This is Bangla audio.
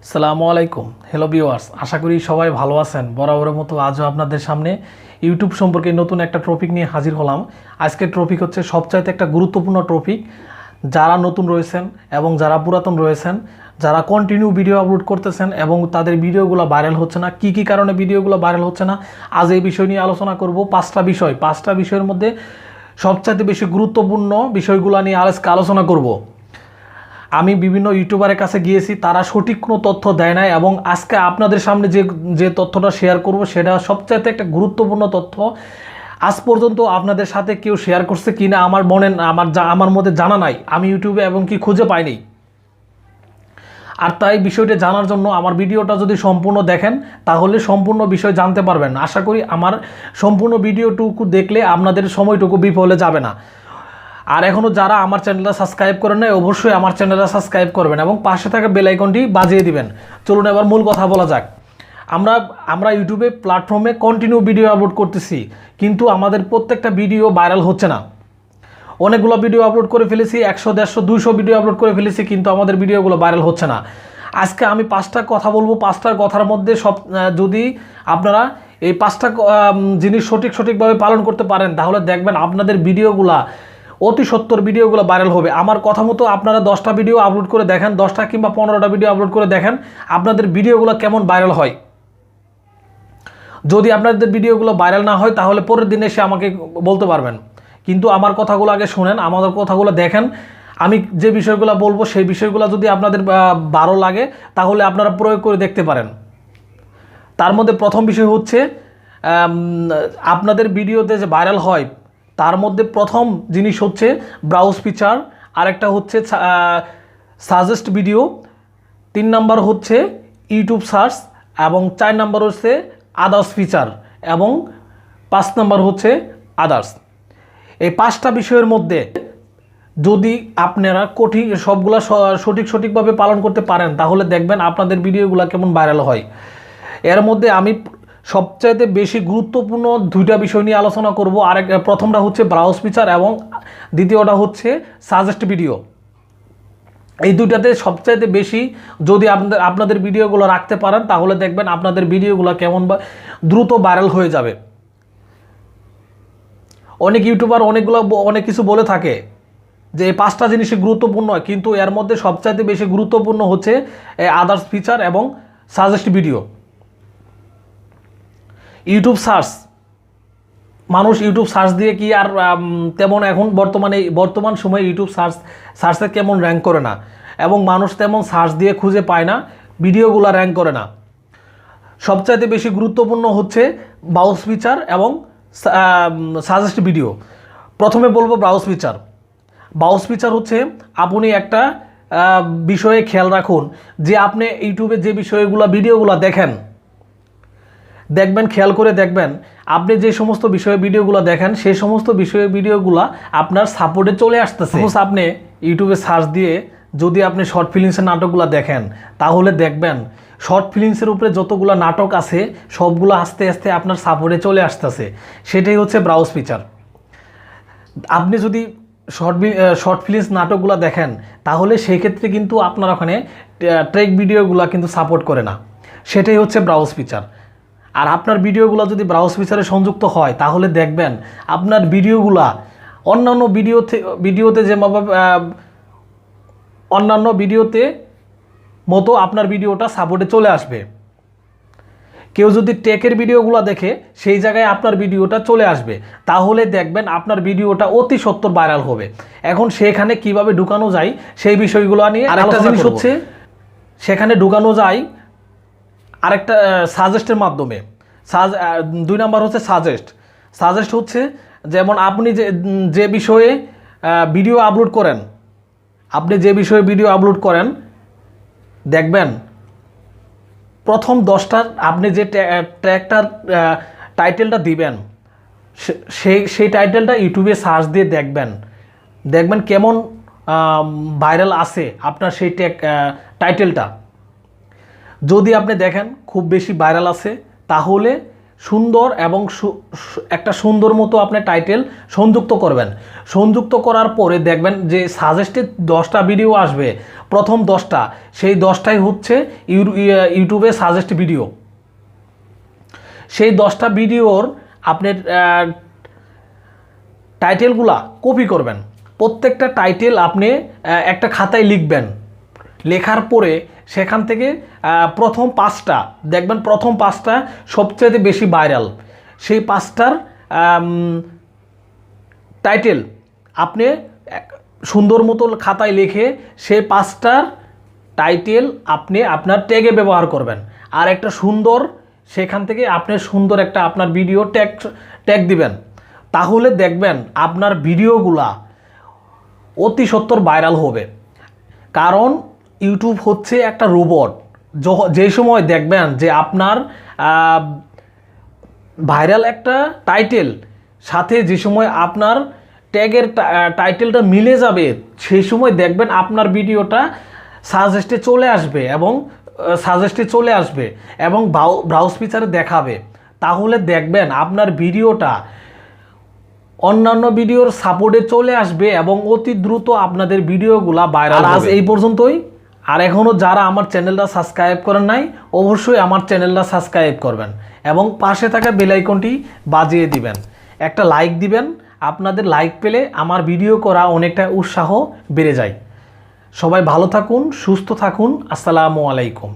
আসসালামু আলাইকুম। হ্যালো ভিউয়ার্স, আশা করি সবাই ভালো আছেন। বরাবরের মতো আজও আপনাদের সামনে ইউটিউব সম্পর্কে নতুন একটা টপিক নিয়ে হাজির হলাম। আজকের টপিক হচ্ছে সবচাইতে একটা গুরুত্বপূর্ণ টপিক। যারা নতুন রয়েছেন এবং যারা পুরাতন রয়েছেন, যারা কন্টিনিউ ভিডিও আপলোড করতেছেন এবং তাদের ভিডিওগুলো ভাইরাল হচ্ছে না, কি কি কারণে ভিডিওগুলো ভাইরাল হচ্ছে না, আজ এই বিষয় নিয়ে আলোচনা করব। পাঁচটা বিষয়ের মধ্যে সবচাইতে বেশি গুরুত্বপূর্ণ বিষয়গুলো নিয়ে আজকে আলোচনা করব। আমি বিভিন্ন ইউটিউবারের কাছে গিয়েছি, তারা সঠিক কোনো তথ্য দেয় না এবং আজকে আপনাদের সামনে যে তথ্যটা শেয়ার করব সেটা সবচাইতে একটা গুরুত্বপূর্ণ তথ্য। আজ পর্যন্ত আপনাদের সাথে কেউ শেয়ার করছে কি না আমার মধ্যে জানা নাই, আমি ইউটিউবে এবং কি খুঁজে পাইনি। আর তাই বিষয়টা জানার জন্য আমার ভিডিওটা যদি সম্পূর্ণ দেখেন তাহলে সম্পূর্ণ বিষয় জানতে পারবেন। আশা করি আমার সম্পূর্ণ ভিডিওটুকু দেখলে আপনাদের সময়টুকু বিফলে যাবে না। আর এখনও যারা আমার চ্যানেলটা সাবস্ক্রাইব করেন নাই, অবশ্যই আমার চ্যানেলটা সাবস্ক্রাইব করবেন এবং পাশে থাকা বেল আইকনটি বাজিয়ে দিবেন। চলুন এবার মূল কথা বলা যাক। আমরা ইউটিউবে প্ল্যাটফর্মে কন্টিনিউ ভিডিও আপলোড করতেছি, কিন্তু আমাদের প্রত্যেকটা ভিডিও ভাইরাল হচ্ছে না। অনেকগুলো ভিডিও আপলোড করে ফেলেছি, 100, 150, 200 ভিডিও আপলোড করে ফেলেছি, কিন্তু আমাদের ভিডিওগুলো ভাইরাল হচ্ছে না। আজকে আমি 5টা কথা বলবো। 5টার কথার মধ্যে যদি আপনারা এই 5টা জিনিস সঠিকভাবে পালন করতে পারেন তাহলে দেখবেন আপনাদের ভিডিওগুলা অতি সত্তর ভিডিওগুলো ভাইরাল হবে। আমার কথা মতো আপনারা 10টা ভিডিও আপলোড করে দেখেন, 10টা কিংবা 15টা ভিডিও আপলোড করে দেখেন আপনাদের ভিডিওগুলো কেমন ভাইরাল হয়। যদি আপনাদের ভিডিওগুলো ভাইরাল না হয় তাহলে পরের দিন এসে আমাকে বলতে পারবেন, কিন্তু আমার কথাগুলো আগে শুনেন, আমাদের কথাগুলো দেখেন। আমি যে বিষয়গুলো বলবো সেই বিষয়গুলো যদি আপনাদের ভালো লাগে তাহলে আপনারা প্রয়োগ করে দেখতে পারেন। তার মধ্যে প্রথম বিষয় হচ্ছে আপনাদের ভিডিওতে যে ভাইরাল হয় তার মধ্যে প্রথম জিনিস হচ্ছে ব্রাউজ ফিচার, আরেকটা হচ্ছে সাজেস্ট ভিডিও, 3 নাম্বার হচ্ছে ইউটিউব সার্চ এবং 4 নাম্বার হচ্ছে আদার্স ফিচার এবং 5 নাম্বার হচ্ছে আদার্স। এই 5টা বিষয়ের মধ্যে যদি আপনারা সবগুলা সঠিকভাবে পালন করতে পারেন তাহলে দেখবেন আপনাদের ভিডিওগুলো কেমন ভাইরাল হয়। এর মধ্যে আমি সবচাইতে বেশি গুরুত্বপূর্ণ 2টা বিষয় নিয়ে আলোচনা করব। প্রথমটা হচ্ছে ব্রাউজ ফিচার এবং দ্বিতীয়টা হচ্ছে সাজেস্ট ভিডিও। এই দুটাতে সবচাইতে বেশি যদি আপনাদের ভিডিওগুলো রাখতে পারেন তাহলে দেখবেন আপনাদের ভিডিওগুলো কেমন দ্রুত ভাইরাল হয়ে যাবে। অনেক ইউটিউবার অনেক কিছু বলে থাকে যে এই 5টা জিনিসই গুরুত্বপূর্ণ, কিন্তু এর মধ্যে সবচাইতে বেশি গুরুত্বপূর্ণ হচ্ছে আদার্স ফিচার এবং সাজেস্ট ভিডিও। ইউটিউব সার্চ, মানুষ ইউটিউব সার্চ দিয়ে কি আর তেমন এখন বর্তমান সময়ে ইউটিউব সার্চে কেমন র্যাঙ্ক করে না এবং মানুষ তেমন সার্চ দিয়ে খুঁজে পায় না, ভিডিওগুলো র্যাঙ্ক করে না। সবচাইতে বেশি গুরুত্বপূর্ণ হচ্ছে ব্রাউজ ফিচার এবং সাজেস্ট ভিডিও। প্রথমে বলবো ব্রাউজ ফিচার। ব্রাউজ ফিচার হচ্ছে আপনি একটা বিষয়ে খেয়াল রাখুন যে আপনি ইউটিউবে যে ভিডিওগুলো দেখবেন, খেয়াল করে দেখবেন আপনি যে সমস্ত বিষয়ে ভিডিওগুলো দেখেন সেই সমস্ত বিষয়ের ভিডিওগুলো আপনার সাপোর্টে চলে আসতেছে। আপনি ইউটিউবে সার্চ দিয়ে যদি আপনি শর্ট ফিল্মসের নাটকগুলো দেখেন তাহলে দেখবেন শর্ট ফিল্মসের উপরে যতগুলো নাটক আছে সবগুলো আস্তে আস্তে আপনার সাপোর্টে চলে আসতেছে। সেটাই হচ্ছে ব্রাউজ ফিচার। আপনি যদি শর্ট ফিল্মস নাটকগুলো দেখেন তাহলে সেই ক্ষেত্রে কিন্তু আপনার ওখানে ট্রেক ভিডিওগুলো কিন্তু সাপোর্ট করে না, সেটাই হচ্ছে ব্রাউজ ফিচার। আর আপনার ভিডিওগুলো যদি ব্রাউজ ফিচারে সংযুক্ত হয় তাহলে দেখবেন আপনার ভিডিওগুলা অন্যান্য ভিডিওতে মতো আপনার ভিডিওটা সাপোর্টে চলে আসবে। কেউ যদি টেকের ভিডিওগুলো দেখে সেই জায়গায় আপনার ভিডিওটা চলে আসবে, তাহলে দেখবেন আপনার ভিডিওটা অতি সত্বর ভাইরাল হবে। এখন সেখানে কিভাবে ঢুকানো যায় সেই বিষয়গুলো নিয়ে আরেকটা জিনিস হচ্ছে সেখানে ঢুকানো যায় আরেকটা সাজেস্টের মাধ্যমে। 2 নাম্বার হচ্ছে সাজেস্ট হচ্ছে যেমন আপনি যে বিষয়ে ভিডিও আপলোড করেন দেখবেন প্রথম 10টার আপনি যে ট্র্যাকটার টাইটেলটা দিবেন সেই টাইটেলটা ইউটিউবে সার্চ দিয়ে দেখবেন কেমন ভাইরাল আছে আপনার সেই টাইটেলটা। যদি আপনি দেখেন খুব বেশি ভাইরাল আছে তাহলে সুন্দর এবং একটা সুন্দর মতো আপনি টাইটেল সংযুক্ত করবেন। সংযুক্ত করার পরে দেখবেন যে সাজেস্টেড 10টা ভিডিও আসবে, প্রথম 10টা, সেই 10টাই হচ্ছে ইউটিউবে সাজেস্ট ভিডিও। সেই 10টা ভিডিওর আপনার টাইটেলগুলা কপি করবেন। প্রত্যেকটা টাইটেল আপনি একটা খাতায় লিখবেন। লেখার পরে সেখান থেকে প্রথম 5টা দেখবেন, প্রথম 5টা সবচেয়ে বেশি ভাইরাল। সেই 5টার টাইটেল আপনি সুন্দর মতো খাতায় লিখে সেই 5টার টাইটেল আপনি আপনার ট্যাগে ব্যবহার করবেন। আর একটা সুন্দর সেখান থেকে আপনি সুন্দর একটা আপনার ভিডিও ট্যাগ দিবেন। তাহলে দেখবেন আপনার ভিডিওগুলা অতি সত্বর ভাইরাল হবে। কারণ ইউটিউব হচ্ছে একটা রোবট। যে সময় দেখবেন যে আপনার ভাইরাল একটা টাইটেল সাথে যে সময় আপনার ট্যাগের টাইটেলটা মিলে যাবে, সেই সময় দেখবেন আপনার ভিডিওটা সাজেস্টে চলে আসবে এবং ব্রাউজ ফিচারে দেখাবে। তাহলে দেখবেন আপনার ভিডিওটা অন্যান্য ভিডিওর সাপোর্টে চলে আসবে এবং অতি দ্রুত আপনাদের ভিডিওগুলা ভাইরাল হবে। আজ এই পর্যন্তই। আর এখনও যারা আমার চ্যানেলটা সাবস্ক্রাইব করেন নাই, অবশ্যই আমার চ্যানেলটা সাবস্ক্রাইব করবেন এবং পাশে থাকা বেল আইকনটি বাজিয়ে দিবেন। একটা লাইক দিবেন। আপনাদের লাইক পেলে আমার ভিডিও করা অনেকটা উৎসাহ বেড়ে যায়। সবাই ভালো থাকুন, সুস্থ থাকুন। আসসালামু আলাইকুম।